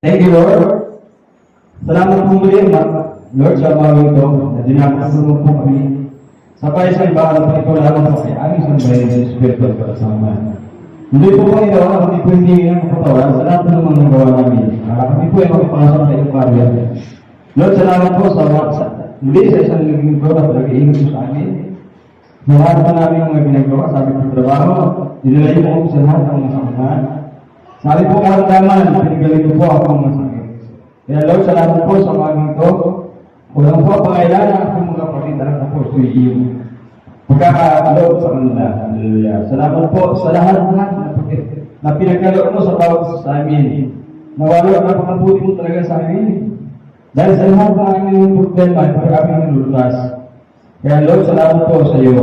Thank you, Lord. Salamat po muli, Lord, sa mga ito na dinakasunod po kami sa paisang bahan po ito lamang po kay aming sanbayan sa Espiritu at kasama. Hindi po Panginoon, hindi po hindi ng kapatawan sa lahat ng mga nagawa namin. Kami po ay makipasok sa iyong karya. Lord, salamat po sa muli sa isang naging ko na pag-iingat po sa amin. Lahat pa namin ang mga ginagawa sa aming trabaho, dinalayo po sa lahat ng mga samahan. Sabi po karamdaman, pinigaling ko po ako ang masakit. Kaya Lord, salamat po sa mga ito. Walang po pangailan ang aking mga kapatid at po sa iyo. Pagkakalob sa kanila. Hallelujah. Salamat po sa lahat na pinagkaloob mo sa bawat sa amin. Nawalo ang napakabuti mo talaga sa amin. Dahil sa lahat ng aming problema ay pag-aming nilulutas. Kaya Lord, salamat po sa iyo.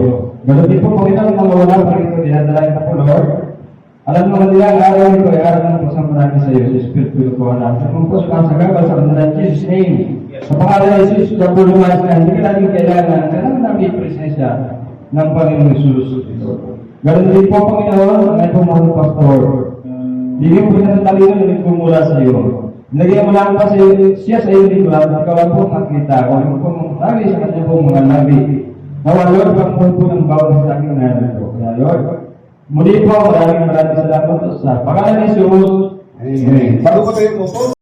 Ganun din po Panginoon, mga wala pa rin ito, dinadalain na po Lord. Alam naman nila ang araw nito ay araw ng pagsamarami sa iyo, sa Espiritu ko na. Sa mga po sa kasagabal sa kanila, Jesus' name. Sa pangalan ng Jesus, na po lumayas na, hindi ka natin kailangan namin yung presensya ng Panginoon Jesus. Ganun din po Panginoon, may pumunong pastor. Hindi po pinatalino na nagpumula sa iyo. Nilagyan mo lang pa siya sa iyo dito lang, ikaw po makita. Kung ano po mga sa kanya po mga labi. Nawa Lord, pagpunod po ng bawal sa aking narin po. Kaya Lord, muli po, maraming salamat sa pangalan ni Jesus. Amen. Bago ko tayo po